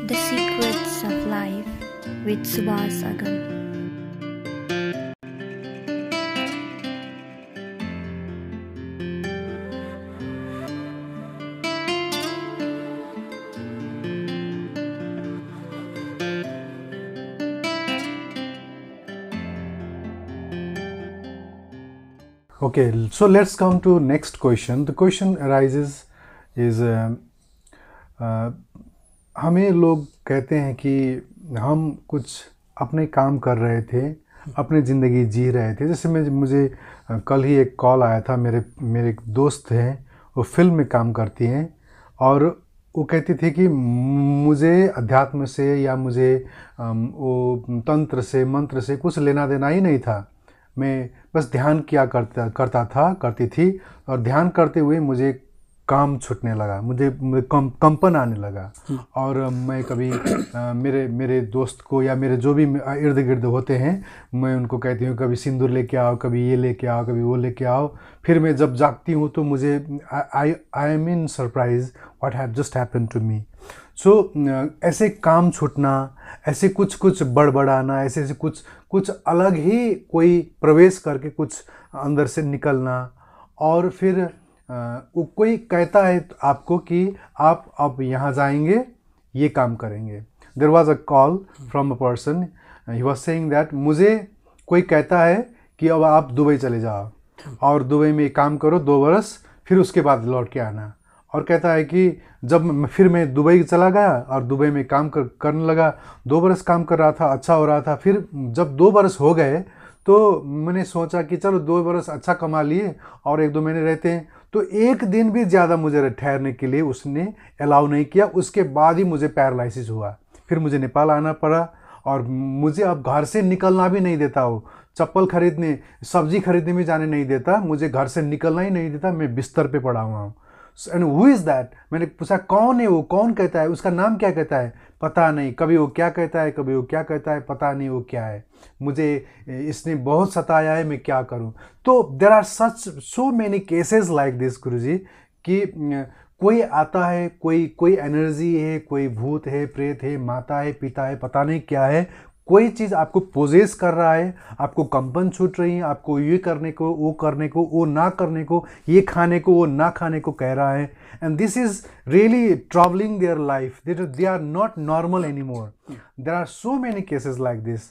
The Secrets of Life with Subhas Agam. Okay, so let's come to next question. The question arises is हमें लोग कहते हैं कि हम कुछ अपने काम कर रहे थे, अपनी ज़िंदगी जी रहे थे। जैसे मुझे कल ही एक कॉल आया था, मेरे एक दोस्त हैं, वो फिल्म में काम करती हैं और वो कहती थी कि मुझे अध्यात्म से या मुझे वो तंत्र से मंत्र से कुछ लेना देना ही नहीं था। मैं बस ध्यान करती थी और ध्यान करते हुए मुझे काम छूटने लगा, मुझे कंपन आने लगा। और मैं कभी मेरे दोस्त को या मेरे जो भी इर्द गिर्द होते हैं, मैं उनको कहती हूँ कभी सिंदूर लेके आओ, कभी ये लेके आओ, कभी वो लेके आओ। फिर मैं जब जागती हूँ तो मुझे I am in surprise what have just happened to me. So ऐसे काम छूटना, ऐसे कुछ बड़बड़ाना, ऐसे कुछ अलग ही कोई प्रवेश करके कुछ अंदर से निकलना, और फिर वो कोई कहता है आपको कि आप अब यहाँ जाएंगे, ये काम करेंगे। There was a call from a person, he was saying that मुझे कोई कहता है कि अब आप दुबई चले जाओ और दुबई में काम करो 2 बरस, फिर उसके बाद लौट के आना। और कहता है कि जब फिर मैं दुबई चला गया और दुबई में काम करने लगा, 2 बरस काम कर रहा था, अच्छा हो रहा था। फिर जब 2 बरस हो गए तो मैंने सोचा कि चलो 2 बरस अच्छा कमा लिए और 1-2 महीने रहते हैं, तो एक दिन भी ज़्यादा मुझे ठहरने के लिए उसने अलाउ नहीं किया। उसके बाद ही मुझे पैरालिसिस हुआ, फिर मुझे नेपाल आना पड़ा और मुझे अब घर से निकलना भी नहीं देता। वो चप्पल खरीदने, सब्जी खरीदने भी जाने नहीं देता, मुझे घर से निकलना ही नहीं देता। मैं बिस्तर पे पड़ा हुआ हूँ। And who is that? मैंने पूछा कौन है वो, कौन कहता है, उसका नाम क्या कहता है, पता नहीं। कभी वो क्या कहता है, कभी वो क्या कहता है, पता नहीं वो क्या है। मुझे इसने बहुत सताया है, मैं क्या करूं। तो there are so many cases like this गुरुजी, कि कोई आता है, कोई एनर्जी है, कोई भूत है, प्रेत है, माता है, पिता है, पता नहीं क्या है, कोई चीज़ आपको पोजेस कर रहा है, आपको कंपन छूट रही है, आपको ये करने को, वो करने को, वो ना करने को, ये खाने को, वो ना खाने को कह रहा है। And this is really troubling their life. They are not normal any more. There are so many cases like this.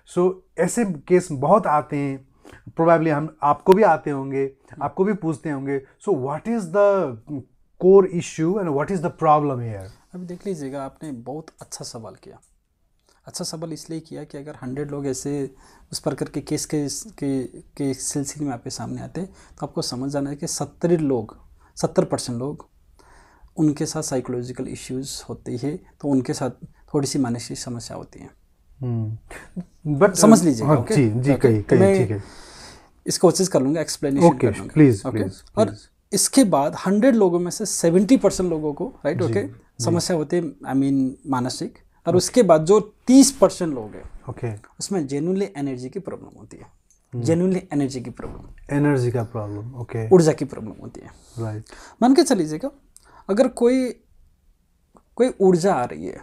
So ऐसे केस बहुत आते हैं, प्रोबेबली हम आपको भी आते होंगे, आपको भी पूछते होंगे। So what is the core issue and what is the problem here? अभी देख लीजिएगा, आपने बहुत अच्छा सवाल किया। अच्छा सवाल इसलिए किया कि अगर 100 लोग ऐसे उस प्रकार के केस के सिलसिले में आपके सामने आते तो आपको समझ जाना है कि 70% लोग उनके साथ साइकोलॉजिकल इश्यूज होते हैं, तो उनके साथ थोड़ी सी मानसिक समस्या होती है। बट समझ लीजिएगा। हाँ, जी कहीं ठीक है, इस कोशिश कर लूँगा, एक्सप्लेनेशन कर लूँगा। प्लीज। और इसके बाद 100 लोगों में से 70% लोगों को राइट समस्या होती है, आई मीन मानसिक। और उसके बाद जो 30% लोग हैं, उसमें जेन्युइनली एनर्जी की प्रॉब्लम होती है। जेन्युइनली एनर्जी की प्रॉब्लम, ऊर्जा की प्रॉब्लम होती है। राइट। मान के चलीजिएगा, अगर कोई ऊर्जा आ रही है,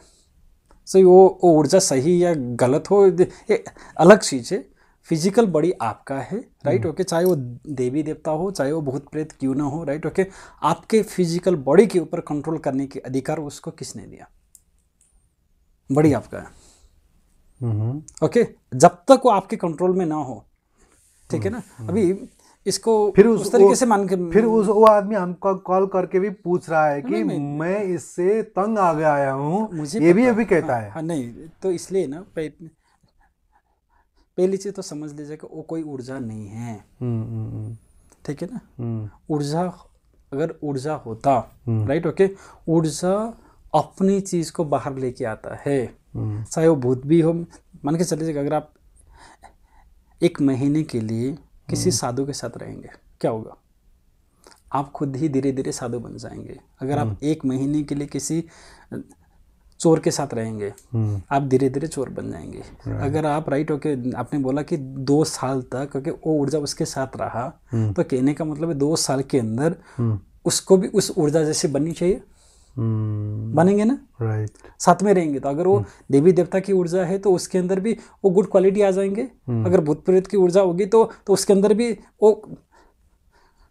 सही वो ऊर्जा सही या गलत हो, ये अलग चीज़ है। फिजिकल बॉडी आपका है, राइट ओके, चाहे वो देवी देवता हो, चाहे वो भूत प्रेत क्यों ना हो, राइट ओके, आपके फिजिकल बॉडी के ऊपर कंट्रोल करने के अधिकार उसको किसने दिया? बड़ी आपका है। ओके, जब तक वो आपके कंट्रोल में ना हो, ठीक है ना। अभी इसको फिर उस तरीके से मान के फिर वो आदमी हमको कॉल करके भी पूछ रहा है कि मैं इससे तंग आ गया हूँ, मुझे ये भी अभी कहता है। हाँ नहीं, तो इसलिए ना पहली चीज तो समझ लीजिए कि वो कोई ऊर्जा नहीं है। ठीक है ना। ऊर्जा, अगर ऊर्जा होता, राइट ओके, ऊर्जा अपनी चीज को बाहर लेके आता है, चाहे वो भूत भी हो। मान के चलिए, अगर आप 1 महीने के लिए किसी साधु के साथ रहेंगे, क्या होगा? आप खुद ही धीरे धीरे साधु बन जाएंगे। अगर आप 1 महीने के लिए किसी चोर के साथ रहेंगे, आप धीरे धीरे चोर बन जाएंगे। अगर आप राइट ओके, आपने बोला कि 2 साल तक क्योंकि वो ऊर्जा उसके साथ रहा, तो कहने का मतलब है 2 साल के अंदर उसको भी उस ऊर्जा जैसे बननी चाहिए। बनेंगे ना, राइट। साथ में रहेंगे। तो अगर वो देवी देवता की ऊर्जा है तो उसके अंदर भी वो गुड क्वालिटी आ जाएंगे। अगर भूत प्रेत की ऊर्जा होगी तो उसके अंदर भी वो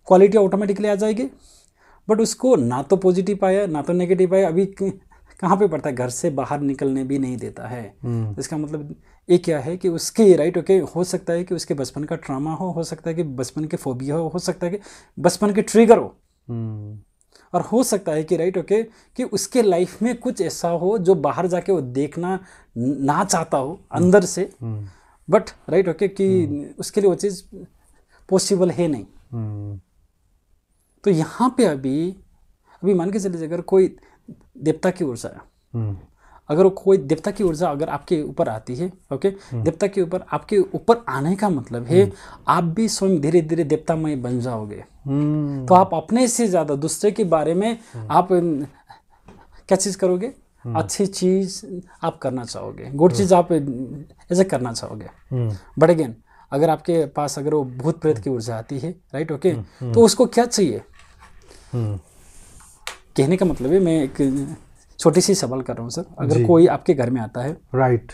क्वालिटी ऑटोमेटिकली आ जाएगी। बट उसको ना तो पॉजिटिव आया ना तो नेगेटिव आया, अभी कहाँ पे पड़ता है, घर से बाहर निकलने भी नहीं देता है। इसका मतलब ये क्या है कि उसके राइट ओके, हो सकता है कि उसके बचपन का ट्रॉमा हो सकता है कि बचपन के फोबिया हो सकता है कि बचपन के ट्रिगर हो, और हो सकता है कि राइट ओके कि उसके लाइफ में कुछ ऐसा हो जो बाहर जाके वो देखना ना चाहता हो अंदर से, बट राइट ओके कि उसके लिए वो चीज़ पॉसिबल है नहीं। तो यहाँ पे अभी मान के चलिए, अगर कोई देवता की ऊर्जा है, अगर कोई देवता की ऊर्जा अगर आपके ऊपर आती है, ओके, देवता के ऊपर आपके ऊपर आने का मतलब है आप भी स्वयं धीरे धीरे देवतामय बन जाओगे। तो आप अपने से ज़्यादा दूसरे के बारे में आप क्या चीज़ करोगे, अच्छी चीज़ आप करना चाहोगे, गुड चीज़ आप ऐसे करना चाहोगे। बट अगेन अगर आपके पास अगर वो भूत प्रेत की ऊर्जा आती है, राइट ओके, तो उसको क्या चाहिए, कहने का मतलब है, मैं एक छोटी सी सवाल कर रहा हूँ सर। अगर कोई आपके घर में आता है, राइट,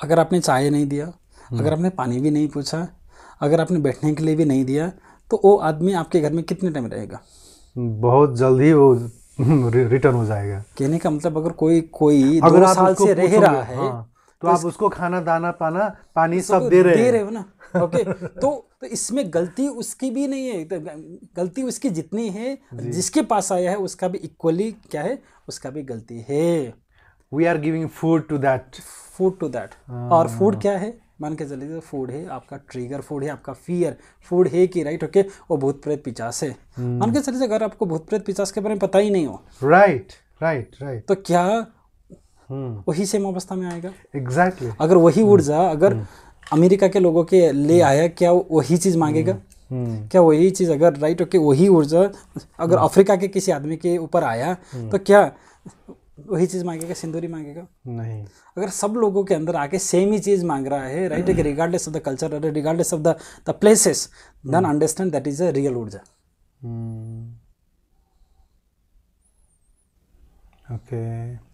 अगर आपने चाय नहीं दिया, अगर आपने पानी भी नहीं पूछा, अगर आपने बैठने के लिए भी नहीं दिया, तो वो आदमी आपके घर में कितने टाइम रहेगा? बहुत जल्दी वो रिटर्न हो जाएगा। कहने का मतलब अगर कोई 2 साल से रह रहा है, तो आप उसको खाना दाना पानी सब दे रहे हो ना, ओके। तो इसमें गलती उसकी भी नहीं है, तो गलती उसकी जितनी है, जिसके पास आया है उसका भी इक्वली क्या है, उसका भी गलती है। We are giving food to that. और फूड क्या है, मान के चलिए, तो फूड है आपका ट्रिगर, फूड है आपका फियर, फूड है कि राइट ओके वो भूत प्रेत पिशाच है। मान के चलिए अगर आपको भूत प्रेत पिशाच के बारे में पता ही नहीं हो, राइट, तो क्या वही सेम अवस्था में आएगा? एग्जैक्टली। अगर वही ऊर्जा अगर अमेरिका के लोगों के ले आया, क्या वही चीज़ मांगेगा? क्या वही चीज़ अगर राइट ओके वही ऊर्जा अगर अफ्रीका के किसी आदमी के ऊपर आया, तो क्या वही चीज़ मांगेगा, सिंदूरी मांगेगा? नहीं। अगर सब लोगों के अंदर आके सेम ही चीज़ मांग रहा है, right, regardless of the culture, regardless of the places, then understand that is a real ऊर्जा।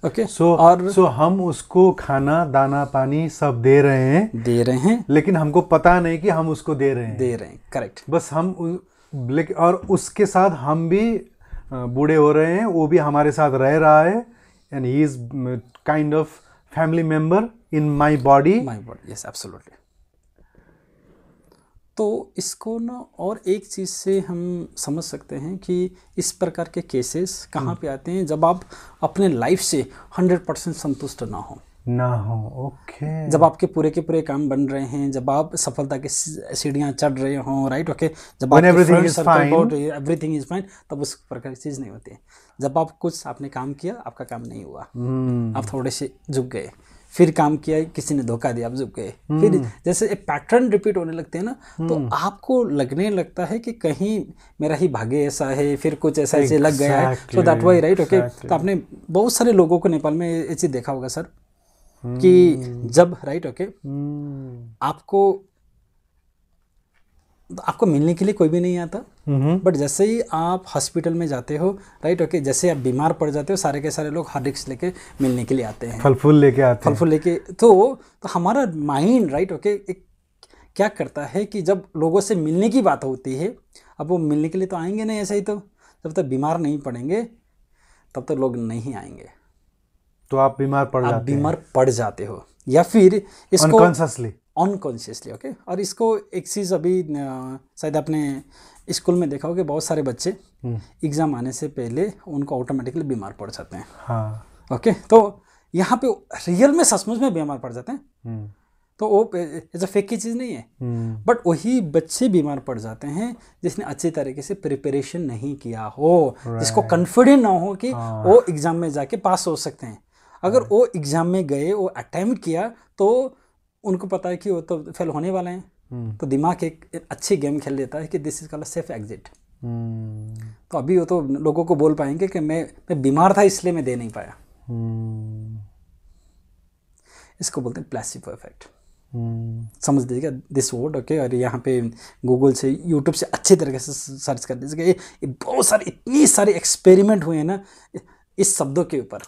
ओके। सो हम उसको खाना दाना पानी सब दे रहे हैं, लेकिन हमको पता नहीं कि हम उसको दे रहे हैं। करेक्ट। बस हम और उसके साथ हम भी बूढ़े हो रहे हैं, वो भी हमारे साथ रह रहा है, and he is kind of family member in my body. Yes, absolutely. तो इसको ना और एक चीज़ से हम समझ सकते हैं कि इस प्रकार के केसेस कहाँ पे आते हैं, जब आप अपने लाइफ से 100% संतुष्ट ना हो। ओके। जब आपके पूरे के पूरे काम बन रहे हैं, जब आप सफलता की सीढ़ियाँ चढ़ रहे हों, राइट ओके, जब एवरीथिंग इज फाइन, तब उस प्रकार की चीज़ नहीं होती है। जब आप कुछ आपने काम किया, आपका काम नहीं हुआ, आप थोड़े से झुक गए, फिर काम किया, किसी ने धोखा दिया, आप झुक गए, फिर जैसे एक पैटर्न रिपीट होने लगते हैं ना, तो आपको लगने लगता है कि कहीं मेरा ही भाग्य ऐसा है, फिर कुछ ऐसा ऐसे लग गया है, so that why, right okay. तो आपने बहुत सारे लोगों को नेपाल में ये चीज़ देखा होगा सर, कि जब राइट ओके आपको मिलने के लिए कोई भी नहीं आता, बट जैसे ही आप हॉस्पिटल में जाते हो, राइट ओके, जैसे आप बीमार पड़ जाते हो, सारे के सारे लोग हार्ड डिस्क लेके मिलने के लिए आते हैं, फल फूल लेके तो हमारा माइंड राइट ओके क्या करता है कि जब लोगों से मिलने की बात होती है, अब वो मिलने के लिए तो आएंगे नहीं, ऐसा ही तो जब तक बीमार नहीं पड़ेंगे तब तक लोग नहीं आएंगे। तो आप बीमार पड़ जाते हो, या फिर इसको अनकॉन्शियसली, ओके। और इसको एक चीज़ अभी शायद आपने स्कूल में देखा हो कि बहुत सारे बच्चे एग्ज़ाम आने से पहले उनको ऑटोमेटिकली बीमार पड़ जाते हैं। हाँ। ओके, तो यहाँ पे रियल में सचमुच में बीमार पड़ जाते हैं, तो वो ऐसा फेक की चीज़ नहीं है, बट वही बच्चे बीमार पड़ जाते हैं जिसने अच्छी तरीके से प्रिपरेशन नहीं किया हो, जिसको कॉन्फिडेंट ना हो कि वो एग्ज़ाम में जाके पास हो सकते हैं। अगर वो एग्ज़ाम में गए, वो अटेम्प्ट किया, तो उनको पता है कि वो तो फेल होने वाले हैं, तो दिमाग एक अच्छी गेम खेल लेता है कि this is called safe exit. तो अभी वो तो लोगों को बोल पाएंगे कि मैं बीमार था इसलिए मैं दे नहीं पाया। इसको बोलते हैं प्लेसिबो इफेक्ट। समझ दीजिएगा दिस वर्ड, ओके। और यहाँ पे गूगल से, यूट्यूब से अच्छी तरीके से सर्च कर दीजिएगा। ये बहुत सारे, इतनी सारे एक्सपेरिमेंट हुए हैं ना, इस शब्दों के ऊपर।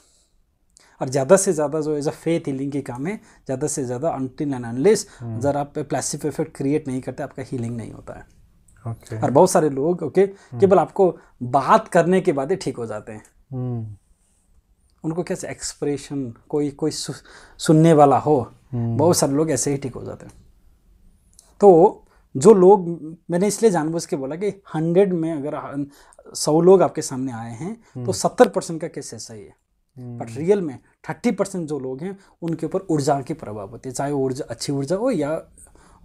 और ज़्यादा से ज़्यादा जो एज अ फेथ हीलिंग की काम है, ज़्यादा से ज़्यादा अनटिल एंड अनलेस अगर आप प्लेसिबो इफेक्ट क्रिएट नहीं करते, आपका हीलिंग नहीं होता है। ओके। और बहुत सारे लोग केवल आपको बात करने के बाद ही ठीक हो जाते हैं। उनको कैसे एक्सप्रेशन, कोई सुनने वाला हो, बहुत सारे लोग ऐसे ही ठीक हो जाते हैं। तो जो लोग, मैंने इसलिए जानबूझ के बोला कि 100 में अगर 100 लोग आपके सामने आए हैं तो 70% का केस ऐसा ही है। बट रियल में 30% जो लोग हैं उनके ऊपर ऊर्जा की प्रभाव होती है, चाहे वो ऊर्जा अच्छी ऊर्जा हो या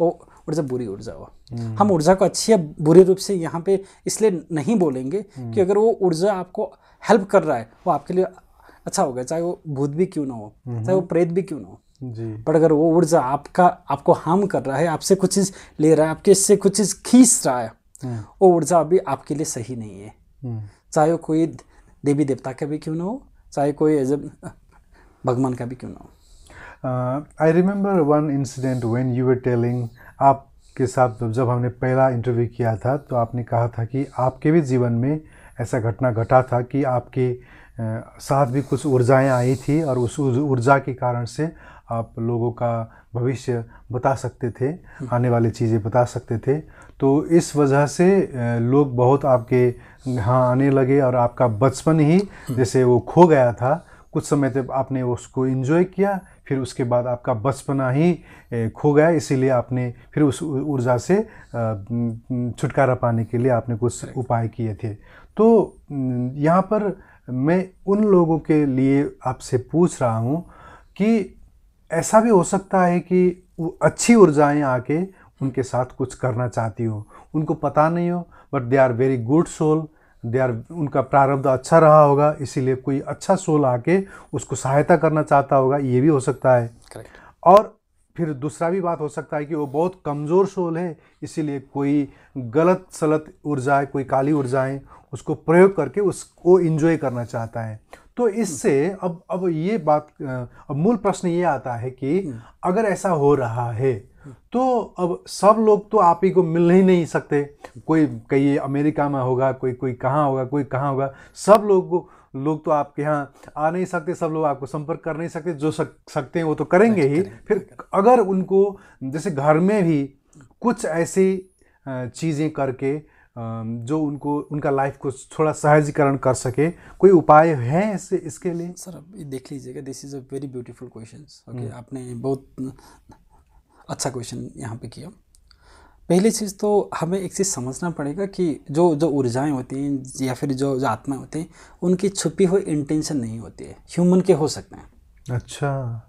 वो ऊर्जा बुरी ऊर्जा हो। हम ऊर्जा को अच्छी या बुरी रूप से यहाँ पे इसलिए नहीं बोलेंगे कि अगर वो ऊर्जा आपको हेल्प कर रहा है वो आपके लिए अच्छा होगा, चाहे वो भूत भी क्यों ना हो, चाहे वो प्रेत भी क्यों ना हो जी। पर अगर वो ऊर्जा आपको हार्म कर रहा है, आपसे कुछ चीज़ ले रहा है, आपके इससे कुछ चीज़ खींच रहा है, वो ऊर्जा अभी आपके लिए सही नहीं है। चाहे वो कोई देवी देवता का भी क्यों ना हो, चाहे कोई एज भगवान का भी क्यों ना हो। I remember one incident when you were telling, आपके साथ जब हमने पहला इंटरव्यू किया था तो आपने कहा था कि आपके भी जीवन में ऐसा घटना घटा था कि आपके साथ भी कुछ ऊर्जाएं आई थी और उस ऊर्जा के कारण से आप लोगों का भविष्य बता सकते थे, आने वाली चीज़ें बता सकते थे। तो इस वजह से लोग बहुत आपके यहाँ आने लगे और आपका बचपन ही जैसे वो खो गया था, कुछ समय तक आपने उसको एंजॉय किया, फिर उसके बाद आपका बचपना ही खो गया, इसीलिए आपने फिर उस ऊर्जा से छुटकारा पाने के लिए आपने कुछ उपाय किए थे। तो यहाँ पर मैं उन लोगों के लिए आपसे पूछ रहा हूँ कि ऐसा भी हो सकता है कि अच्छी ऊर्जाएं आके उनके साथ कुछ करना चाहती हो, उनको पता नहीं हो, but they are very good soul, उनका प्रारब्ध अच्छा रहा होगा, इसीलिए कोई अच्छा सोल आके उसको सहायता करना चाहता होगा, ये भी हो सकता है। करेक्ट। और फिर दूसरा भी बात हो सकता है कि वो बहुत कमज़ोर सोल है, इसीलिए कोई गलत सलत ऊर्जाएं, कोई काली ऊर्जाएं उसको प्रयोग करके उसको एंजॉय करना चाहता है। तो इससे अब ये बात, अब मूल प्रश्न ये आता है कि अगर ऐसा हो रहा है तो अब सब लोग तो आप ही को मिल ही नहीं सकते, कोई कहीं अमेरिका में होगा, कोई कहाँ होगा, कोई कहाँ होगा, सब लोग तो आपके यहाँ आ नहीं सकते, सब लोग आपको संपर्क कर नहीं सकते, जो सकते हैं वो तो करेंगे ही। फिर अगर उनको जैसे घर में भी कुछ ऐसी चीज़ें करके जो उनको उनका लाइफ को थोड़ा सहजीकरण कर सके, कोई उपाय है इसके लिए? सर अब देख लीजिएगा, this is a very beautiful question. Okay, आपने बहुत अच्छा क्वेश्चन यहाँ पे किया। पहली चीज़ तो हमें एक चीज़ समझना पड़ेगा कि जो ऊर्जाएं होती हैं या फिर जो आत्माएं होती हैं, उनकी छुपी हुई इंटेंशन नहीं होती है, ह्यूमन के हो सकते हैं। अच्छा,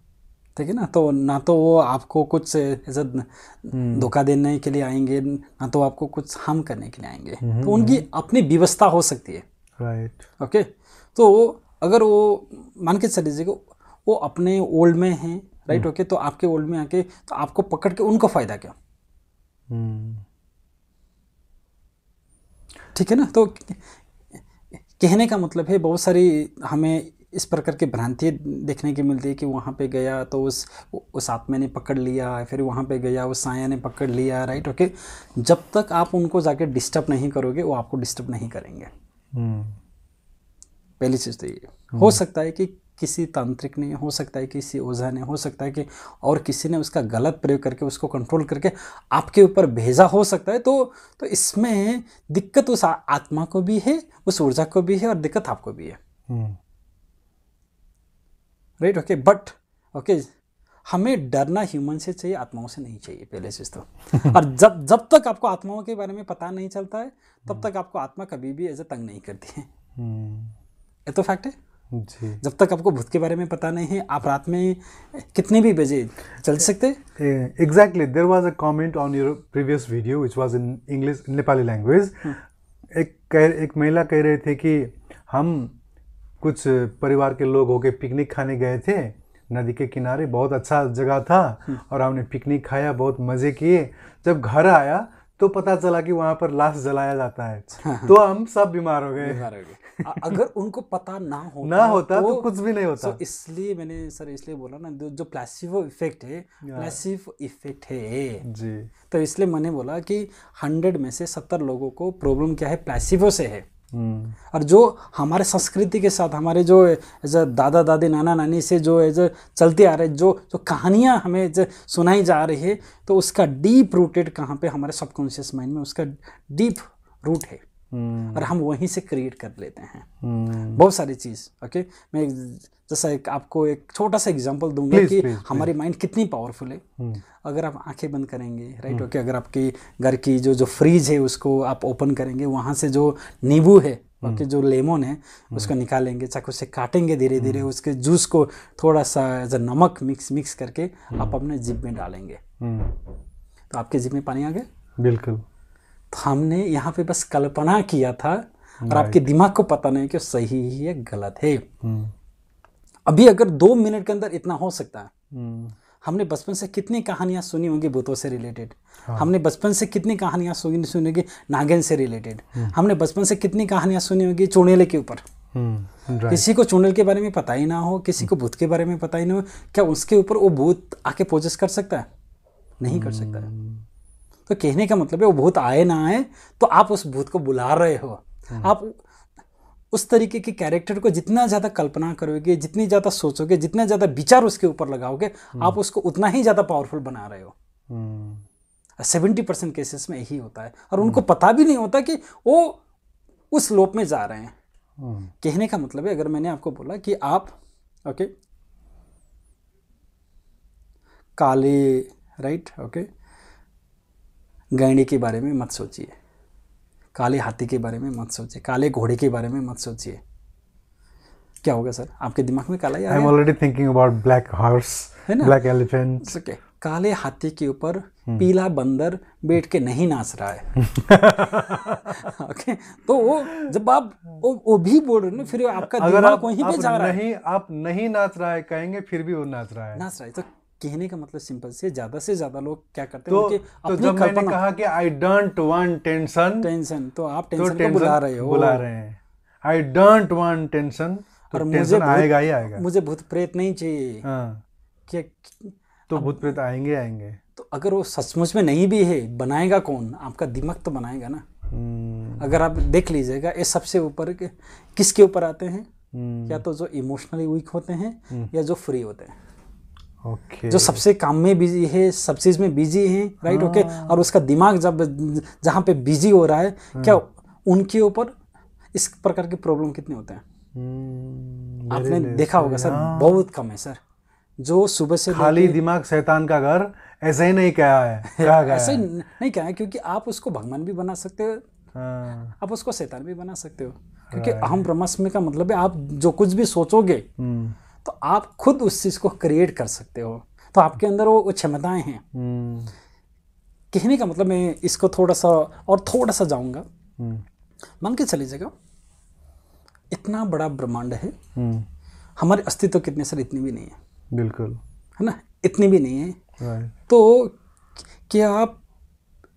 ठीक है ना। तो ना तो वो आपको कुछ ऐसा धोखा देने के लिए आएंगे, ना तो आपको कुछ हार्म करने के लिए आएंगे, तो उनकी अपनी व्यवस्था हो सकती है। राइट। ओके, तो अगर वो मान के चल लीजिएगा वो अपने ओल्ड में हैं, राइट, ओके, तो आपके ओल्ड में आके तो आपको पकड़ के उनको फ़ायदा क्या? ठीक है ना। तो कहने का मतलब है बहुत सारी हमें इस प्रकार की भ्रांति देखने की मिलती है कि वहाँ पे गया तो उस आत्मा ने पकड़ लिया, फिर वहाँ पे गया उस साया ने पकड़ लिया, राइट, ओके। जब तक आप उनको जाके डिस्टर्ब नहीं करोगे वो आपको डिस्टर्ब नहीं करेंगे। पहली चीज़ तो ये हो सकता है कि किसी तांत्रिक ने, हो सकता है किसी ओझा ने, हो सकता है कि और किसी ने उसका गलत प्रयोग करके उसको कंट्रोल करके आपके ऊपर भेजा हो सकता है। तो इसमें दिक्कत उस आत्मा को भी है, उस ऊर्जा को भी है, और दिक्कत आपको भी है, राइट, ओके। बट ओके, हमें डरना ह्यूमन से चाहिए, आत्माओं से नहीं चाहिए, पहले चीज़ तो। और जब तक आपको आत्माओं के बारे में पता नहीं चलता है तब तक आपको आत्मा कभी भी ऐसे तंग नहीं करती है। ये तो फैक्ट है जी। जब तक आपको भूत के बारे में पता नहीं है, आप रात में कितने भी बजे चल सकते। Exactly, there was a comment on your previous video which was in English, Nepali language. एक महिला कह रहे थे कि हम कुछ परिवार के लोग होके पिकनिक खाने गए थे नदी के किनारे, बहुत अच्छा जगह था और हमने पिकनिक खाया, बहुत मज़े किए। जब घर आया तो पता चला कि वहाँ पर लाश जलाया जाता है, तो हम सब बीमार हो गए। अगर उनको पता ना होता तो कुछ भी नहीं होता। तो इसलिए मैंने सर इसलिए बोला ना, जो प्लेसिबो इफेक्ट है, प्लेसिबो इफेक्ट है जी। तो इसलिए मैंने बोला कि 100 में से 70 लोगों को प्रॉब्लम क्या है, प्लेसिबो से है। और जो हमारे संस्कृति के साथ हमारे जो एज दादा दादी नाना नानी से जो एज चलते आ रहे जो जो कहानियाँ हमें एज सुनाई जा रही है, तो उसका डीप रूटेड कहाँ पे हमारे सबकॉन्शियस माइंड में उसका डीप रूट है और हम वहीं से क्रिएट कर लेते हैं बहुत सारी चीज़। ओके, मैं जैसा आपको एक छोटा सा एग्जांपल दूंगा कि हमारी माइंड कितनी पावरफुल है। अगर आप आंखें बंद करेंगे, राइट, ओके, अगर आपके घर की जो फ्रिज है उसको आप ओपन करेंगे, वहाँ से जो नींबू है, ओके, जो लेमन है उसको निकालेंगे, चाकू से काटेंगे धीरे धीरे, उसके जूस को थोड़ा सा एज नमक मिक्स करके आप अपने जिभ में डालेंगे, तो आपके जिभ में पानी आ गया। बिल्कुल। तो हमने यहाँ पे बस कल्पना किया था और आपके दिमाग को पता नहीं कि सही है या गलत है। अभी अगर 2 मिनट के अंदर इतना हो सकता है। हमने बचपन से कितनी कहानियां सुनी होंगी भूतों से रिलेटेड, हमने बचपन से कितनी कहानियां सुनी होंगी नागिन से रिलेटेड, हमने बचपन से कितनी कहानियां सुनी होंगी चुड़ैल के ऊपर। किसी को चुड़ैल के बारे में पता ही ना हो, किसी को भूत के बारे में पता ही ना हो, क्या उसके ऊपर वो भूत आके पोजेस कर सकता है? नहीं कर सकता है। तो कहने का मतलब है वो भूत आए ना आए, तो आप उस भूत को बुला रहे हो। आप उस तरीके के कैरेक्टर को जितना ज़्यादा कल्पना करोगे, जितनी ज़्यादा सोचोगे, जितना ज़्यादा विचार उसके ऊपर लगाओगे, आप उसको उतना ही ज़्यादा पावरफुल बना रहे हो। 70% केसेस में यही होता है और उनको पता भी नहीं होता कि वो उस लोप में जा रहे हैं। कहने का मतलब है, अगर मैंने आपको बोला कि आप ओके काले, राइट, ओके, गैंडे के बारे में मत सोचिए, काले हाथी के बारे में मत सोचिए, काले घोड़े के बारे में मत सोचिए, क्या होगा सर? आपके दिमाग में काला ही आएगा। I am already thinking about black horse, है ना, ब्लैक एलिफेंट। ओके, काले हाथी के ऊपर पीला बंदर बैठ के नहीं नाच रहा है। ओके, तो वो जब आप वो भी बोल रहे हो ना, फिर आपका दिमाग वहीं पे जा रहा है। आप नहीं नाच रहा है कहेंगे, फिर भी वो नाच रहा है। तो कहने का मतलब सिंपल से ज्यादा लोग क्या करते हैं, तो जब मैंने कहा कि आई डोंट वांट टेंशन, तो आप टेंशन को बुला रहे हैं। आई डोंट वांट टेंशन, और टेंशन आएगा ही आएगा। मुझे भूत प्रेत नहीं चाहिए। क्या? तो भूत प्रेत आएंगे। तो अगर वो सचमुच में नहीं भी है, बनाएगा कौन? आपका दिमाग तो बनाएगा ना। अगर आप देख लीजिएगा, ये सबसे ऊपर किसके ऊपर आते हैं? या तो जो इमोशनली वीक होते हैं या जो फ्री होते हैं। जो सबसे काम में बिजी है, सब चीज में बिजी है, राइट, ओके, और उसका दिमाग जब जहाँ पे बिजी हो रहा है, क्या उनके ऊपर इस प्रकार के प्रॉब्लम कितने होते हैं? आपने देखा होगा सर, बहुत कम है सर। जो सुबह से खाली दिमाग शैतान का घर, ऐसा ही नहीं कहा है। ऐसा ही नहीं कहा है, क्योंकि आप उसको भगवान भी बना सकते हो, आप उसको शैतान भी बना सकते हो, क्योंकि अहम ब्रह्मास्मि का मतलब है आप जो कुछ भी सोचोगे तो आप खुद उस चीज को क्रिएट कर सकते हो। तो आपके अंदर वो क्षमताएं हैं। कहने का मतलब, मैं इसको थोड़ा सा जाऊंगा। मान के चली जाएगा, इतना बड़ा ब्रह्मांड है, हमारे अस्तित्व कितने सर? इतनी भी नहीं है। बिल्कुल, है ना, इतनी भी नहीं है। तो क्या आप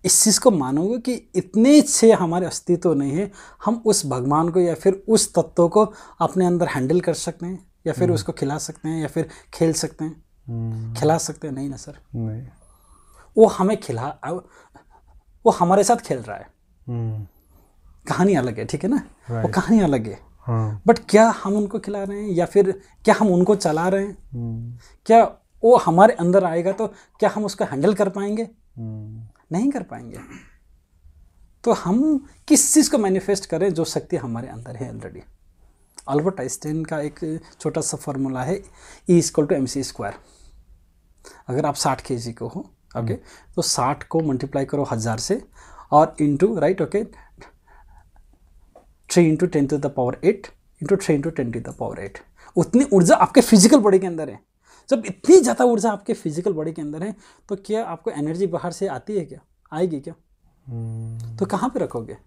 इस चीज़ को मानोगे कि इतने से हमारे अस्तित्व नहीं है, हम उस भगवान को या फिर उस तत्व को अपने अंदर हैंडल कर सकते हैं, या फिर उसको खिला सकते हैं, या फिर खेल सकते हैं? खिला सकते हैं? नहीं ना सर, नहीं। वो हमें वो हमारे साथ खेल रहा है। कहानी अलग है, ठीक है ना, वो कहानी अलग है। बट क्या हम उनको खिला रहे हैं, या फिर क्या हम उनको चला रहे हैं? क्या वो हमारे अंदर आएगा तो क्या हम उसको हैंडल कर पाएंगे? नहीं कर पाएंगे। तो हम किस चीज़ को मैनिफेस्ट करें जो शक्ति हमारे अंदर है ऑलरेडी। अल्बर्ट आइंस्टाइन का एक छोटा सा फॉर्मूला है, E=mc²। अगर आप 60 kg को हो, ओके, तो 60 को मल्टीप्लाई करो 1000 से और इंटू, राइट, ओके, 3 × 10⁸ इंटू 3 × 10⁸। उतनी ऊर्जा आपके फिजिकल बॉडी के अंदर है। जब इतनी ज़्यादा ऊर्जा आपके फिजिकल बॉडी के अंदर है, तो क्या आपको एनर्जी बाहर से आती है? क्या आएगी? क्या? तो कहाँ पे रखोगे?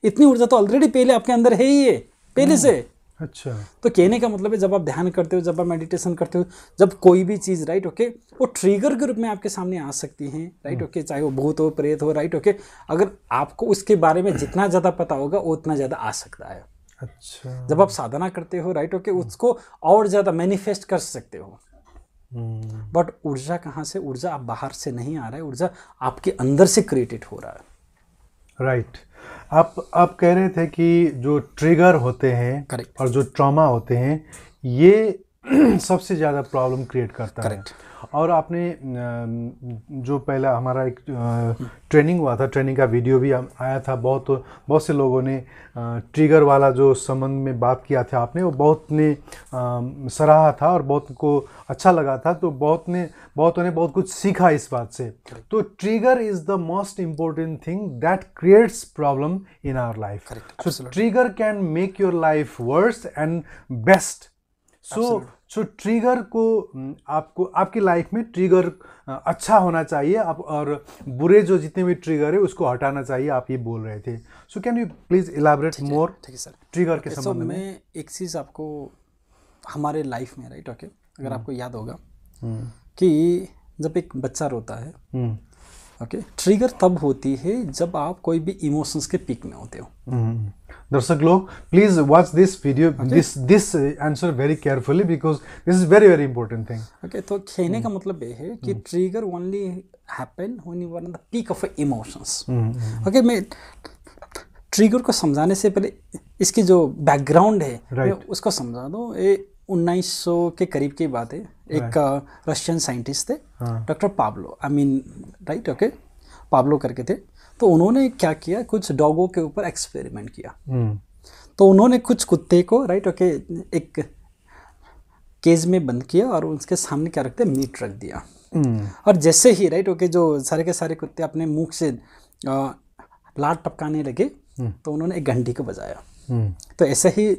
इतनी ऊर्जा तो ऑलरेडी पहले आपके अंदर है ही है, पहले से। अच्छा, तो कहने का मतलब है, जब आप ध्यान करते हो, जब आप मेडिटेशन करते हो, जब कोई भी चीज़, राइट, ओके, वो ट्रिगर के रूप में आपके सामने आ सकती है, राइट, ओके, चाहे वो भूत हो, प्रेत हो, राइट, ओके, अगर आपको उसके बारे में जितना ज़्यादा पता होगा उतना ज़्यादा आ सकता है। अच्छा, जब आप साधना करते हो, राइट, ओके, उसको और ज़्यादा मैनिफेस्ट कर सकते हो। बट ऊर्जा कहाँ से? ऊर्जा आप बाहर से नहीं आ रहा है, ऊर्जा आपके अंदर से क्रिएटेड हो रहा है। राइट। आप कह रहे थे कि जो ट्रिगर होते हैं Correct. और जो ट्रॉमा होते हैं ये सबसे ज़्यादा प्रॉब्लम क्रिएट करता Correct. है। और आपने जो पहला हमारा एक ट्रेनिंग हुआ था, ट्रेनिंग का वीडियो भी आया था, बहुत से लोगों ने ट्रिगर वाला जो संबंध में बात किया था आपने, वो बहुत ने सराहा था और बहुत को अच्छा लगा था। तो बहुतों ने बहुत कुछ सीखा इस बात से। तो trigger is the most important thing that creates problem in our life. So trigger can make your life worse and best. So trigger को आपको आपकी लाइफ में ट्रिगर अच्छा होना चाहिए, आप और बुरे जो जितने भी ट्रिगर है उसको हटाना चाहिए, आप ये बोल रहे थे। So can you please elaborate more trigger के संबंध में? मैं एक चीज़ आपको हमारे लाइफ में, राइट, ओके, अगर आपको याद होगा कि जब एक बच्चा रोता है, ओके, ट्रिगर तब होती है जब आप कोई भी इमोशंस के पीक में होते हो। दर्शक लोग please watch this video, this answer very carefully because this is very very important thing. Okay, तो कहने का मतलब ये है कि trigger only happen when you are in the peak of emotions. Okay, मैं ट्रिगर को समझाने से पहले इसकी जो बैकग्राउंड है मैं उसको समझा दूँ। ये 1900 के करीब की बात है। एक रशियन साइंटिस्ट थे, doctor Pablo, right, okay, Pablo करके थे। तो उन्होंने क्या किया, कुछ डॉगों के ऊपर एक्सपेरिमेंट किया। तो उन्होंने कुछ कुत्ते को, राइट, ओके, एक केज में बंद किया और उसके सामने क्या रखते, मीट रख दिया। और जैसे ही, राइट, ओके, जो सारे के सारे कुत्ते अपने मुंह से लात टपकाने लगे तो उन्होंने एक घंटी को बजाया। तो ऐसे ही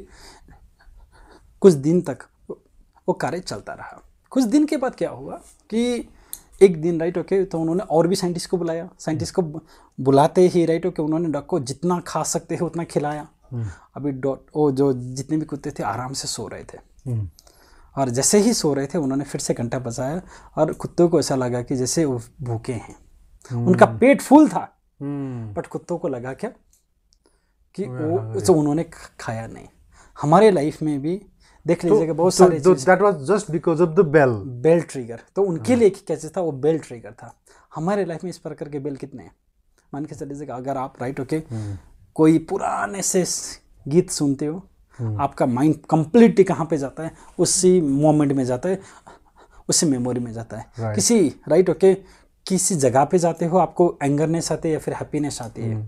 कुछ दिन तक वो कार्य चलता रहा। कुछ दिन के बाद क्या हुआ कि एक दिन, राइट, ओके, तो उन्होंने और भी साइंटिस्ट को बुलाया। साइंटिस्ट को बुलाते ही, राइट, ओके, उन्होंने डॉग को जितना खा सकते हैं उतना खिलाया। अभी वो जो जितने भी कुत्ते थे आराम से सो रहे थे। और जैसे ही सो रहे थे उन्होंने फिर से घंटा बजाया और कुत्तों को ऐसा लगा कि जैसे वो भूखे हैं। उनका पेट फुल था बट कुत्तों को लगा क्या कि वो तो उन्होंने खाया नहीं। हमारे लाइफ में भी देख लीजिएगा बहुत सारे that was just because of the bell trigger. तो उनके लिए कैसे था, वो बेल ट्रिगर था। हमारे लाइफ में इस प्रकार के बेल कितने हैं, मान के चलिएगा, अगर आप, राइट, ओके, कोई पुराने से गीत सुनते हो, आपका माइंड कंप्लीटली कहाँ पे जाता है, उसी मोमेंट में जाता है, उसी मेमोरी में जाता है। किसी, राइट, ओके, किसी जगह पे जाते हो, आपको एंगरनेस आती है या फिर हैप्पीनेस आती है,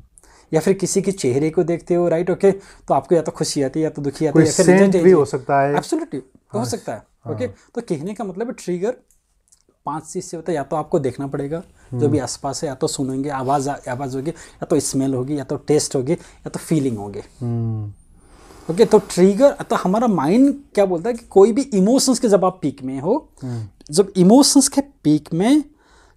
या फिर किसी के चेहरे को देखते हो, राइट, ओके, तो आपको या तो खुशी आती है या तो दुखी आती है, या फिर सेंट भी हो सकता है। एब्सोल्युटली हो सकता है। ओके, तो कहने का मतलब है ट्रिगर 5 चीज से होता है। या तो आपको देखना पड़ेगा जो भी आसपास है, या तो सुनेंगे, आवाज़ होगी, या तो स्मेल होगी, या तो टेस्ट होगी, या तो फीलिंग होगी। ओके, तो ट्रिगर, तो हमारा माइंड क्या बोलता है कि कोई भी इमोशंस के जब आप पीक में हो, जब इमोशंस के पीक में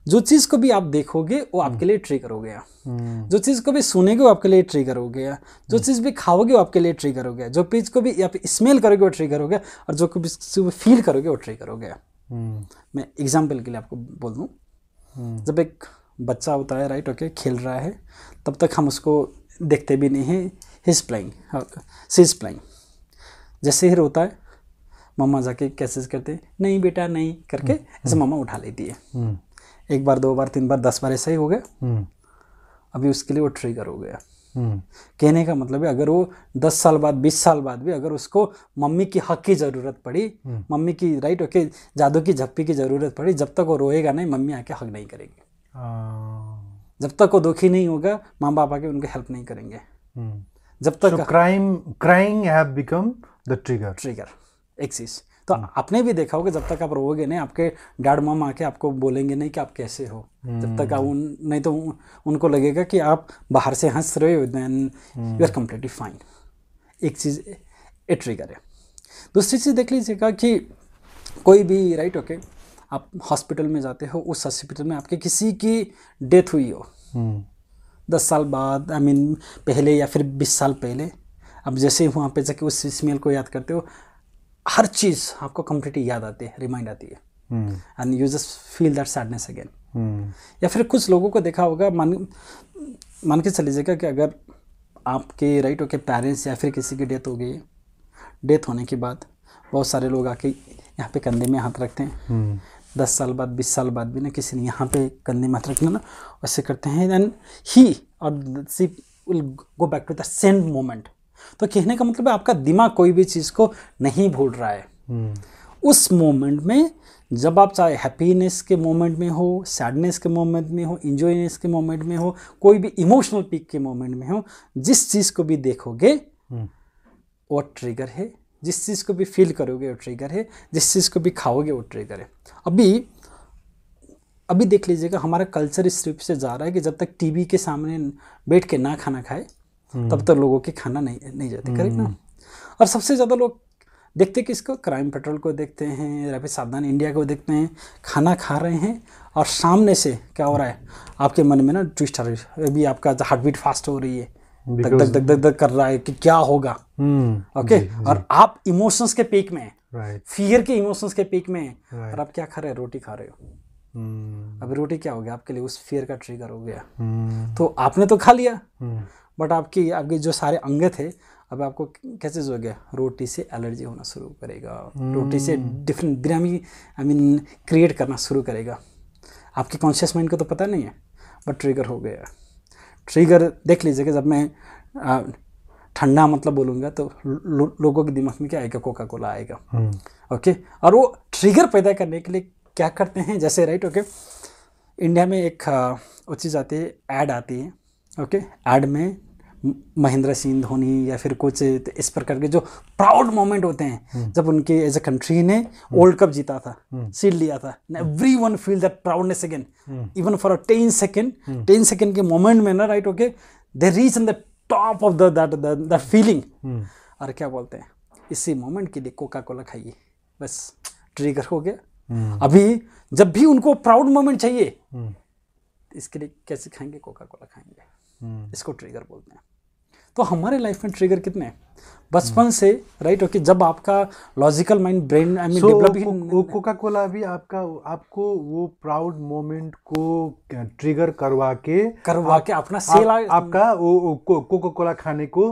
जो चीज़ को भी आप देखोगे वो आपके लिए ट्रिगर हो गया, जो चीज़ को भी सुनेगे वो आपके लिए ट्रिगर हो गया, जो चीज़ भी खाओगे वो आपके लिए ट्रिगर हो गया, जो चीज़ को भी आप स्मेल करोगे वो ट्रिगर हो गया, और जो भी फील करोगे वो ट्रिगर हो गया। मैं एग्जाम्पल के लिए आपको बोल दूँ, जब एक बच्चा होता है, राइट, ओके, खेल रहा है, तब तक हम उसको देखते भी नहीं हैं, he is playing, she is playing. जैसे ही रोता है, मम्मा जाके कैसे करते हैं, नहीं बेटा नहीं करके ऐसे मम्मा उठा लेती है। एक बार, 2 बार, 3 बार, 10 बार ऐसा ही हो गया, अभी उसके लिए वो ट्रिगर हो गया। कहने का मतलब है अगर वो 10 साल बाद, 20 साल बाद भी अगर उसको मम्मी की हक की ज़रूरत पड़ी, मम्मी की, राइट, ओके, जादू की झप्पी की ज़रूरत पड़ी, जब तक वो रोएगा नहीं, मम्मी आके हक नहीं करेगी। जब तक वो दुखी नहीं होगा, माँ बाप आके उनको हेल्प नहीं करेंगे। जब तक crying have become the trigger एक चीज़। तो आपने भी देखा होगा, जब तक आप रोओगे नहीं, आपके डैड मम आके आपको बोलेंगे नहीं कि आप कैसे हो, जब तक आप नहीं तो उनको लगेगा कि आप बाहर से हंस रहे हो, then you are completely fine. एक चीज़ ए ट्रिगर है। दूसरी चीज़ देख लीजिएगा कि कोई भी, राइट, ओके, आप हॉस्पिटल में जाते हो, उस हॉस्पिटल में आपके किसी की डेथ हुई हो 10 साल बाद, पहले या फिर 20 साल पहले, अब जैसे वहाँ पे जाके उस स्मेल को याद करते हो, हर चीज़ आपको कंप्लीटली याद आती है, रिमाइंड आती है, and you just feel that sadness again. या फिर कुछ लोगों को देखा होगा, मान के चलीजिएगा कि अगर आपके, राइट, ओके, पेरेंट्स या फिर किसी की डेथ हो गई, डेथ होने के बाद बहुत सारे लोग आके यहाँ पे कंधे में हाथ रखते हैं। 10 साल बाद, 20 साल बाद भी ना किसी ने यहाँ पे कंधे में हाथ रखना ना वैसे करते हैं, एंड ही और she will go back to the same moment. तो कहने का मतलब है आपका दिमाग कोई भी चीज़ को नहीं भूल रहा है। उस मोमेंट में जब आप चाहे हैप्पीनेस के मोमेंट में हो, सैडनेस के मोमेंट में हो, इंजॉयनेस के मोमेंट में हो, कोई भी इमोशनल पीक के मोमेंट में हो, जिस चीज़ को भी देखोगे वो ट्रिगर है, जिस चीज़ को भी फील करोगे वो ट्रिगर है, जिस चीज़ को भी खाओगे वो ट्रिगर है। अभी देख लीजिएगा, हमारा कल्चर इस रूप से जा रहा है कि जब तक टीवी के सामने बैठ के ना खाना खाए तब तक लोगों के खाना नहीं जाते, करेक्ट ना। और सबसे ज़्यादा लोग देखते किसको, क्राइम पेट्रोल को देखते हैं या फिर सावधान इंडिया को देखते हैं। खाना खा रहे हैं और सामने से क्या हो रहा है, आपके मन में ना ट्विस्ट आ रही है, अभी आपका हार्ट बीट फास्ट हो रही है, धक धक धक धक कर रहा है कि क्या होगा। ओके, और आप इमोशंस के पीक में, फियर के इमोशंस के पीक में, और आप क्या खा रहे हो, रोटी खा रहे हो। अभी रोटी क्या हो गया आपके लिए, उस फियर का ट्रिगर हो गया। तो आपने तो खा लिया, बट आपके जो सारे अंग थे, अब आपको क्या चीज़ हो गया, रोटी से एलर्जी होना शुरू करेगा, रोटी से डिफरेंट बिरामी क्रिएट करना शुरू करेगा। आपके कॉन्शियस माइंड को तो पता नहीं है, बट ट्रिगर हो गया। ट्रिगर देख लीजिएगा, जब मैं ठंडा मतलब बोलूँगा तो लोगों के दिमाग में क्या आएगा, कोका कोला आएगा। ओके, और वो ट्रिगर पैदा करने के लिए क्या करते हैं, जैसे राइट, ओके, इंडिया में एक वो चीज़ आती है, ऐड आती है। ओके, ऐड में महेंद्र सिंह धोनी या फिर कुछ इस प्रकार के जो प्राउड मोमेंट होते हैं, जब उनके एज ए कंट्री ने वर्ल्ड कप जीता था, सील लिया था, everyone feel that proudness again, even for a 10 second के मोमेंट में ना, right, okay, they reach in the top of that feeling. और क्या बोलते हैं, इसी मोमेंट के लिए कोका कोला खाइए, बस ट्रिगर हो गया। अभी जब भी उनको प्राउड मोमेंट चाहिए, इसके लिए कैसे खाएंगे, कोका कोला खाएंगे। इसको ट्रिगर बोलते हैं। तो हमारे लाइफ में ट्रिगर कितने हैं, बचपन से, राइट, ओके, जब आपका लॉजिकल माइंड, ब्रेन डेवलप ही, कोका कोला भी आपको वो प्राउड मोमेंट को ट्रिगर करवा के अपना सेल आपका वो कोका कोला खाने को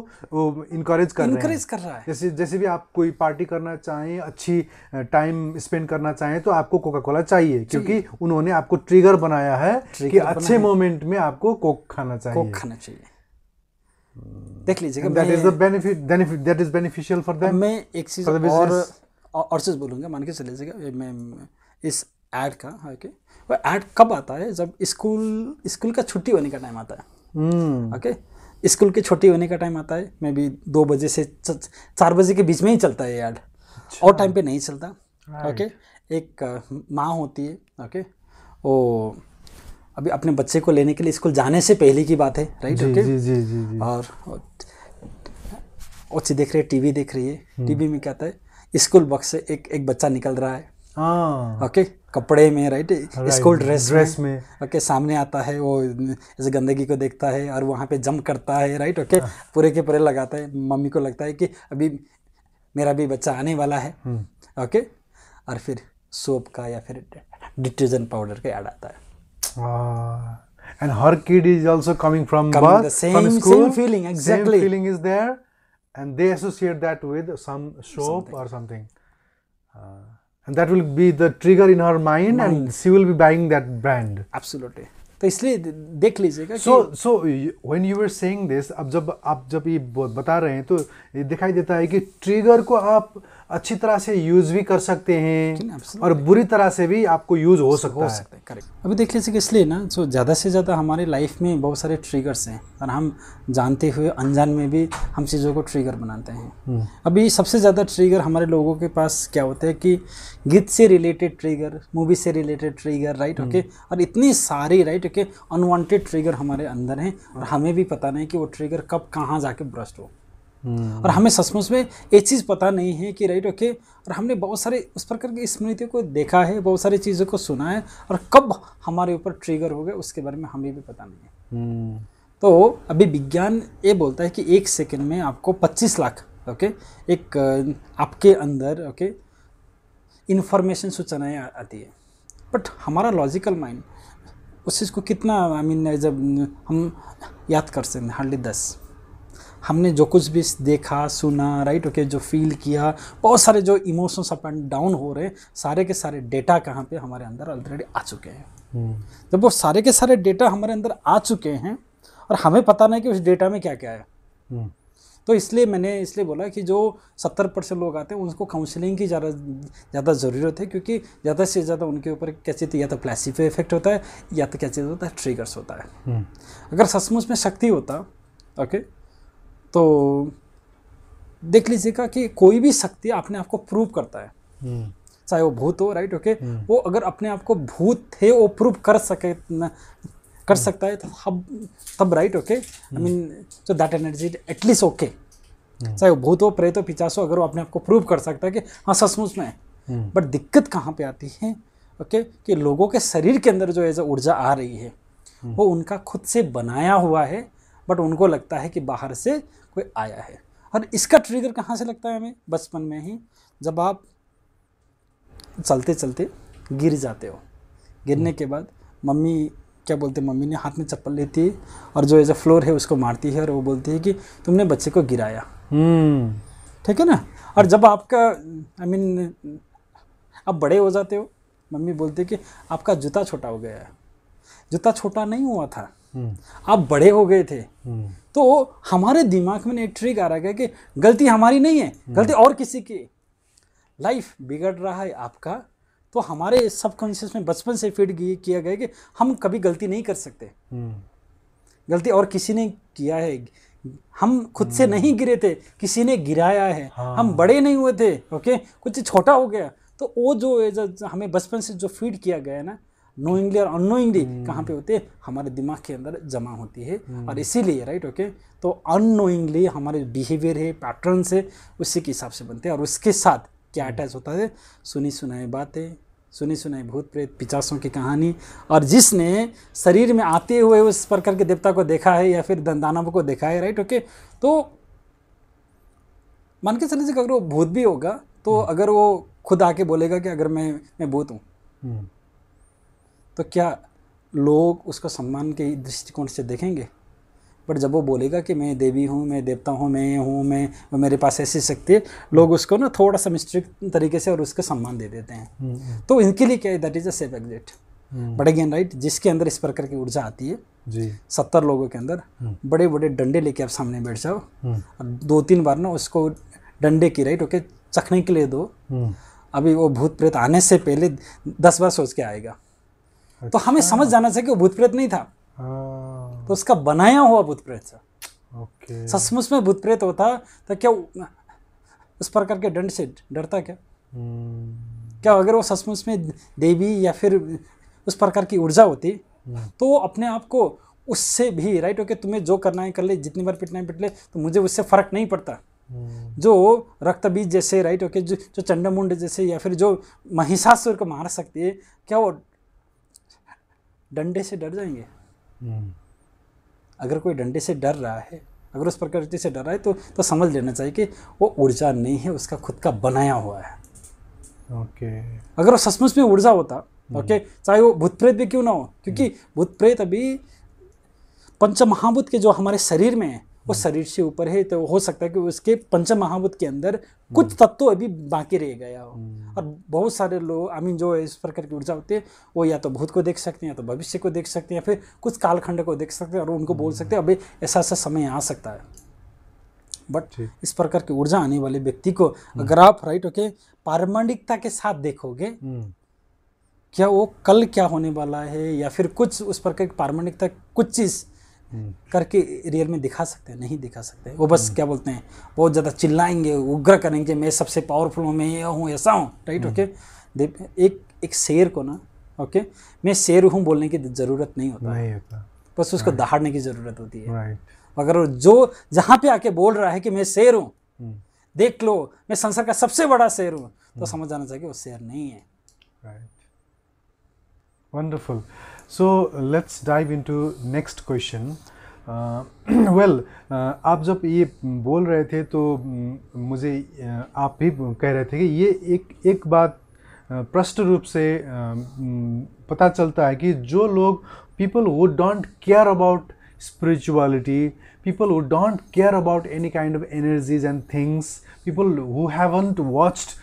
इनकरेज कर रहा है। जैसे भी आप कोई पार्टी करना चाहें, अच्छी टाइम स्पेंड करना चाहें, तो आपको कोका कोला चाहिए, क्योंकि उन्होंने आपको ट्रिगर बनाया है कि अच्छे मोमेंट में आपको कोक खाना चाहिए। देख लीजिएगा, that is beneficial for them। मैं एक चीज़ और चीज़ बोलूँगा, मान के चले जाएगा, मैं इस ऐड का, ओके, वो ऐड कब आता है, जब स्कूल का छुट्टी होने का टाइम आता है। ओके, स्कूल की छुट्टी होने का टाइम आता है, मैं भी 2 बजे से 4 बजे के बीच में ही चलता है ये ऐड, और टाइम पे नहीं चलता। ओके, एक माँ होती है, ओके, वो अभी अपने बच्चे को लेने के लिए स्कूल जाने से पहले की बात है, राइट, ओके, और वो देख रही है, टीवी देख रही है, टीवी में क्या आता है, स्कूल बस से एक बच्चा निकल रहा है, ओके, कपड़े में, राइट, स्कूल ड्रेस में, ओके, सामने आता है, वो ऐसे गंदगी को देखता है और वहाँ पे जंप करता है, राइट, ओके, पूरे के पूरे लगाता है। मम्मी को लगता है कि अभी मेरा भी बच्चा आने वाला है, ओके, और फिर सोप का या फिर डिटर्जेंट पाउडर का ऐड आता है। And her kid is also coming from the same feeling, exactly. Same feeling is there, and they associate that with some soap or something, and that will be the trigger in her mind, and she will be buying that brand. Absolutely. तो इसलिए देख लीजिएगा। So when you were saying this, अब जब ये बता रहे हैं, तो ये दिखाई देता है कि ट्रिगर को आप अच्छी तरह से यूज भी कर सकते हैं और बुरी तरह से भी आपको यूज हो सकता है। करेक्ट। अभी देख लीजिए, इसलिए ना, तो ज़्यादा से ज़्यादा हमारी लाइफ में बहुत सारे ट्रिगर्स हैं, और हम जानते हुए अनजान में भी हम चीज़ों को ट्रिगर बनाते हैं। अभी सबसे ज़्यादा ट्रिगर हमारे लोगों के पास क्या होता है कि गीत से रिलेटेड ट्रिगर, मूवी से रिलेटेड ट्रिगर, राइट, ओके, और इतनी सारी, राइट, ओके, अनवांटेड ट्रिगर हमारे अंदर हैं, और हमें भी पता नहीं कि वो ट्रिगर कब कहाँ जाके ब्रस्ट हो। और हमें सचमुच में ये चीज़ पता नहीं है कि, राइट, ओके, और हमने बहुत सारे उस प्रकार की स्मृतियों को देखा है, बहुत सारी चीज़ों को सुना है, और कब हमारे ऊपर ट्रिगर हो गए उसके बारे में हमें भी पता नहीं है। तो अभी विज्ञान ये बोलता है कि 1 सेकंड में आपको 25 लाख, ओके, एक आपके अंदर, ओके, इन्फॉर्मेशन सूचनाएँ आती है, बट हमारा लॉजिकल माइंड उस चीज़ को कितना, जब हम याद कर सकते हैं, हार्डली 10। हमने जो कुछ भी देखा, सुना, राइट, ओके, जो फील किया, बहुत सारे जो इमोशंस अप एंड डाउन हो रहे हैं, सारे के सारे डेटा कहाँ पे हमारे अंदर ऑलरेडी आ चुके हैं। जब वो सारे के सारे डेटा हमारे अंदर आ चुके हैं, और हमें पता नहीं कि उस डेटा में क्या क्या है। हम्म, तो इसलिए मैंने इसलिए बोला कि जो 70% लोग आते हैं उनको काउंसलिंग की ज़्यादा ज़रूरत है, क्योंकि ज़्यादा से ज़्यादा उनके ऊपर क्या चीज़ या तो प्लेसिबो इफेक्ट होता है या तो क्या चीज़ होता है, ट्रिगर्स होता है। अगर सचमुच में शक्ति होता, ओके, तो देख लीजिएगा कि कोई भी शक्ति अपने आप को प्रूव करता है, चाहे वो भूत हो, राइट, ओके, वो अगर अपने आप को भूत थे वो प्रूव कर सकता है तब right, okay, I mean so that energy at least okay, चाहे वो भूत हो, प्रेत हो, पिशाच हो, अगर वो अपने आप को प्रूव कर सकता है कि हाँ सचमुच में है। बट दिक्कत कहाँ पे आती है, ओके, कि लोगों के शरीर के अंदर जो ऐसा ऊर्जा आ रही है वो उनका खुद से बनाया हुआ है, बट उनको लगता है कि बाहर से कोई आया है। और इसका ट्रिगर कहाँ से लगता है हमें? बचपन में ही, जब आप चलते चलते गिर जाते हो, गिरने के बाद मम्मी क्या बोलते हैं, मम्मी ने हाथ में चप्पल लेती है और जो एज फ्लोर है उसको मारती है और वो बोलती है कि तुमने बच्चे को गिराया, ठीक है ना। और जब आपका आई मीन आप बड़े हो जाते हो, मम्मी बोलती है कि आपका जूता छोटा हो गया है। जूता छोटा नहीं हुआ था, आप बड़े हो गए थे। तो हमारे दिमाग में एक ट्रिक आ रहा है कि गलती हमारी नहीं है, गलती और किसी की। लाइफ बिगड़ रहा है आपका, तो हमारे सबकॉन्शियस में बचपन से फीड किया गया कि हम कभी गलती नहीं कर सकते, गलती और किसी ने किया है, हम खुद से नहीं गिरे थे, किसी ने गिराया है। हम बड़े नहीं हुए थे, ओके, कुछ छोटा हो गया। तो वो जो हमें बचपन से जो फीड किया गया है ना, नोइंगली और अननोइंगली कहाँ पे होते हैं, हमारे दिमाग के अंदर जमा होती है। और इसीलिए राइट, ओके, तो अननोइंगली हमारे बिहेवियर है, पैटर्न्स है, उसी के हिसाब से बनते हैं। और उसके साथ क्या अटैच होता है, सुनी सुनाई बातें, सुनी सुनाई भूत प्रेत पिशाचों की कहानी। और जिसने शरीर में आते हुए उस प्रकार के देवता को देखा है या फिर दानव को देखा है, राइट, ओके, तो मान के चलिए अगर वो भूत भी होगा, तो अगर वो खुद आके बोलेगा कि अगर मैं भूत हूँ, तो क्या लोग उसको सम्मान के दृष्टिकोण से देखेंगे? बट जब वो बोलेगा कि मैं देवी हूँ, मैं देवता हूँ, मैं मेरे पास ऐसी शक्ति है, लोग उसको ना थोड़ा सा मिस्ट्रिक तरीके से और उसको सम्मान दे देते हैं। तो इनके लिए क्या है, that is a safe exit. But again right, जिसके अंदर इस प्रकार की ऊर्जा आती है जी, 70 लोगों के अंदर बड़े बड़े डंडे लेके आप सामने बैठ जाओ और 2-3 बार ना उसको डंडे की राइट, ओके, चखने के लिए दो। अभी वो भूत प्रेत आने से पहले 10 बार सोच के आएगा। तो हमें समझ जाना चाहिए कि वो भूत प्रेत नहीं था, तो उसका बनाया हुआ भूत प्रेत था। okay. सचमुच में भूत प्रेत होता तो क्या उस प्रकार के दंड से डरता क्या? क्या अगर वो सचमुच में देवी या फिर उस प्रकार की ऊर्जा होती तो वो अपने आप को उससे भी राइट, ओके, तुम्हें जो करना है कर ले, जितनी बार पिटना है पिट ले, तो मुझे उससे फर्क नहीं पड़ता। जो रक्त बीज जैसे राइट, ओके, जो चंडामुंड जैसे या फिर जो महिषासुर को मार सकती है, क्या वो डंडे से डर जाएंगे? अगर कोई डंडे से डर रहा है, अगर उस प्रकृति से डर रहा है, तो समझ लेना चाहिए कि वो ऊर्जा नहीं है, उसका खुद का बनाया हुआ है। ओके। अगर वो सचमुच में ऊर्जा होता, ओके, चाहे वो भूत प्रेत भी क्यों ना हो, क्योंकि भूत प्रेत अभी पंच महाभूत के जो हमारे शरीर में है वो शरीर से ऊपर है, तो हो सकता है कि उसके पंच महाभूत के अंदर कुछ तत्व अभी बाकी रह गया हो। और बहुत सारे लोग आई मीन जो इस प्रकार की ऊर्जा होती है वो या तो भूत को देख सकते हैं, या तो भविष्य को देख सकते हैं, या फिर कुछ कालखंड को देख सकते हैं और उनको बोल सकते हैं अभी ऐसा ऐसा समय आ सकता है। बट इस प्रकार की ऊर्जा आने वाले व्यक्ति को अगर आप राइट, ओके, पारमाणिकता के साथ देखोगे, क्या वो कल क्या होने वाला है या फिर कुछ उस प्रकार की पारमाणिकता कुछ चीज़ करके रियल में दिखा सकते हैं? नहीं दिखा सकते। वो बस क्या बोलते हैं, बहुत ज़्यादा चिल्लाएंगे, उग्र करेंगे, मैं सबसे पावरफुल हूँ, मैं ये हूँ, ऐसा हूँ, राइट, ओके। एक शेर को ना, ओके, मैं शेर हूँ बोलने की ज़रूरत नहीं होता, बस उसको दहाड़ने की ज़रूरत होती है। अगर जो जहाँ पे आके बोल रहा है कि मैं शेर हूँ, देख लो मैं संसार का सबसे बड़ा शेर हूँ, तो समझ जाना चाहिए वो शेर नहीं है। Right, wonderful. So let's dive into next question. Well, आप जब ये बोल रहे थे तो मुझे आप भी कह रहे थे कि ये एक बात स्पष्ट रूप से पता चलता है कि जो लोग people who don't care about spirituality, people who don't care about any kind of energies and things, people who haven't watched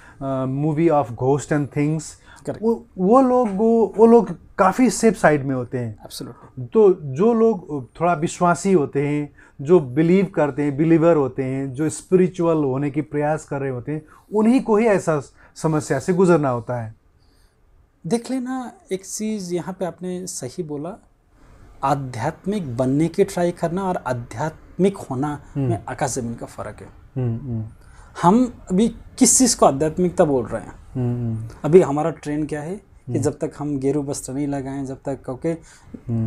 movie of ghost and things, वो लोग काफ़ी सेफ साइड में होते हैं। एब्सोल्युटली। तो जो लोग थोड़ा विश्वासी होते हैं, जो बिलीव करते हैं, बिलीवर होते हैं, जो स्पिरिचुअल होने की प्रयास कर रहे होते हैं, उन्हीं को ही ऐसा समस्या से गुजरना होता है। देख लेना, एक चीज़ यहाँ पे आपने सही बोला, आध्यात्मिक बनने की ट्राई करना और आध्यात्मिक होना में आकाश जमीन का फ़र्क है। हम अभी किस चीज़ को आध्यात्मिकता बोल रहे हैं? अभी हमारा ट्रेंड क्या है कि जब तक हम गेरू वस्त्र नहीं लगाएं, जब तक ओके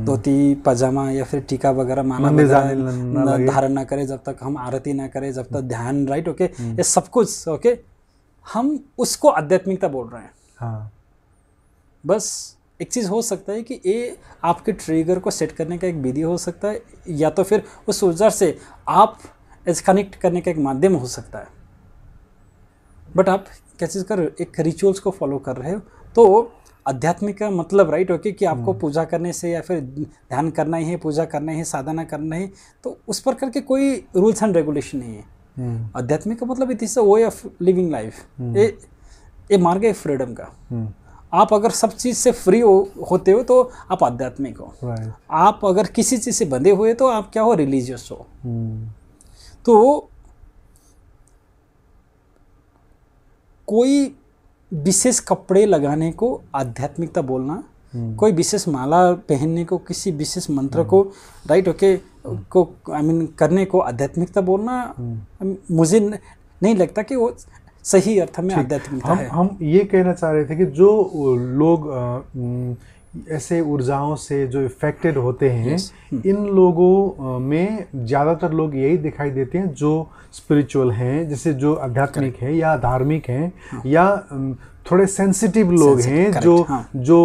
धोती पजामा या फिर टीका वगैरह माला वगैरह धारण ना करें, जब तक हम आरती ना करें, जब तक ध्यान, राइट, ओके, ये सब कुछ ओके, हम उसको आध्यात्मिकता बोल रहे हैं। हाँ। बस एक चीज़ हो सकता है कि ये आपके ट्रिगर को सेट करने का एक विधि हो सकता है, या तो फिर उस ऊर्जा से आप कनेक्ट करने का एक माध्यम हो सकता है। बट आप क्या चीज़ कर रहे हो? एक रिचुअल्स को फॉलो कर रहे हो। तो आध्यात्मिक का मतलब, राइट, ओके, कि आपको पूजा करने से या फिर ध्यान करना ही है, पूजा करना है, साधना करना है, तो उस पर करके कोई रूल्स एंड रेगुलेशन नहीं है। आध्यात्मिक का मतलब it is a way of living life. ये मार्ग है फ्रीडम का। आप अगर सब चीज़ से फ्री होते हो तो आप आध्यात्मिक हो। आप अगर किसी चीज़ से बंधे हुए तो आप क्या हो? रिलीजियस हो। तो कोई विशेष कपड़े लगाने को आध्यात्मिकता बोलना, कोई विशेष माला पहनने को, किसी विशेष मंत्र को, राइट, ओके, को आई मीन करने को आध्यात्मिकता बोलना, मुझे नहीं लगता कि वो सही अर्थ में आध्यात्मिकता है। हम ये कहना चाह रहे थे कि जो लोग ऐसे ऊर्जाओं से जो इफेक्टेड होते हैं, इन लोगों में ज़्यादातर लोग यही दिखाई देते हैं जो स्पिरिचुअल हैं, जैसे जो आध्यात्मिक हैं या धार्मिक हैं, या थोड़े सेंसिटिव लोग हैं, जो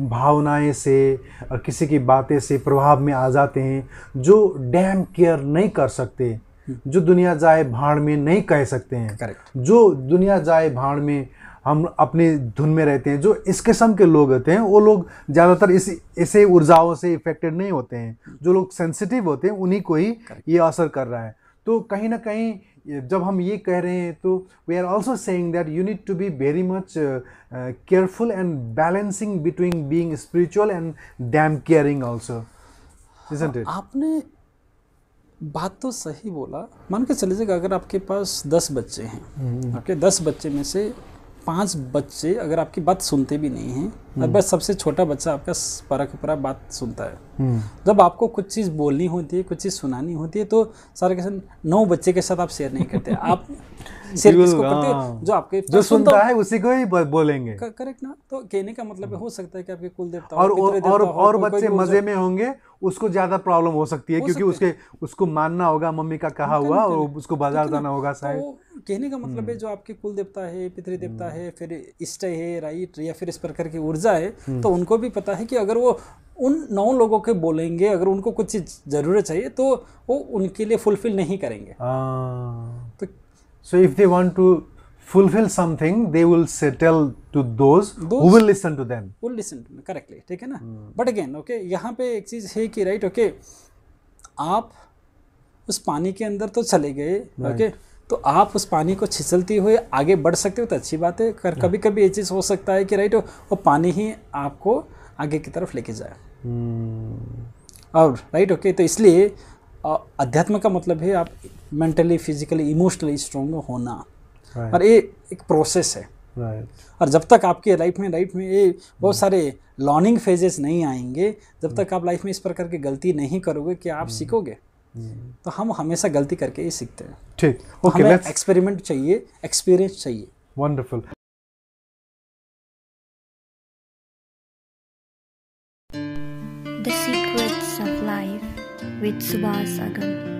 भावनाएं से, किसी की बातें से प्रभाव में आ जाते हैं, जो डैम केयर नहीं कर सकते, जो दुनिया जाए भाड़ में नहीं कह सकते हैं, जो दुनिया जाए भाड़ में हम अपनी धुन में रहते हैं, जो इस किस्म के लोग होते हैं, वो लोग ज़्यादातर ऐसे ऊर्जाओं से इफेक्टेड नहीं होते हैं। जो लोग सेंसिटिव होते हैं उन्हीं को ही ये असर कर रहा है। तो कहीं ना कहीं जब हम ये कह रहे हैं तो we are also saying that you need to be very much careful and balancing between being spiritual and damn caring also, isn't it? आपने बात तो सही बोला। मान के चले जाएगा, अगर आपके पास 10 बच्चे हैं, ओके, 10 बच्चे में से 5 बच्चे अगर आपकी बात सुनते भी नहीं हैं, और बस सबसे छोटा बच्चा आपका परख बात सुनता है। जब आपको कुछ चीज़ बोलनी होती है, कुछ चीज़ सुनानी होती है, तो सारे के साथ 9 बच्चे के साथ आप शेयर नहीं करते। आप शेयर किसको करते हो? जो आपके जो सुनता है उसी को ही बोलेंगे। करेक्ट ना? तो कहने का मतलब हो सकता है कि आपके कुल देवता और बच्चे मजे में होंगे, उसको ज्यादा प्रॉब्लम हो सकती है, क्योंकि उसको मानना होगा मम्मी का कहा हुआ, और उसको बाजार जाना होगा शायद। कहने का मतलब है जो आपके कुल देवता है, पितृदेवता है, फिर इष्ट है, राइट, या फिर इस प्रकार की ऊर्जा है, तो उनको भी पता है कि अगर वो उन 9 लोगों के बोलेंगे, अगर उनको कुछ चीज जरूरत चाहिए तो वो उनके लिए फुलफिल नहीं करेंगे। तो so if they want to fulfill something, they will tell to those who will listen to them. Will listen to me, correctly, ठीक है ना? बट अगेन, ओके, यहाँ पे एक चीज है कि राइट, ओके, आप उस पानी के अंदर तो चले गए, ओके, तो आप उस पानी को छिछलते हुए आगे बढ़ सकते हो तो अच्छी बात है। कभी कभी ये चीज़ हो सकता है कि राइट, वो पानी ही आपको आगे की तरफ लेके जाए। और राइट, ओके, तो इसलिए अध्यात्म का मतलब है आप मेंटली, फिजिकली, इमोशनली स्ट्रॉन्ग होना। और ये एक प्रोसेस है। और जब तक आपके लाइफ में ये बहुत सारे लर्निंग फेजेस नहीं आएंगे, जब तक आप लाइफ में इस प्रकार की गलती नहीं करोगे कि आप सीखोगे, तो हम हमेशा गलती करके ही सीखते हैं। ठीक, ओके, हमें एक्सपेरिमेंट चाहिए, एक्सपीरियंस चाहिए। Wonderful. The Secrets of Life with Subhas Agam.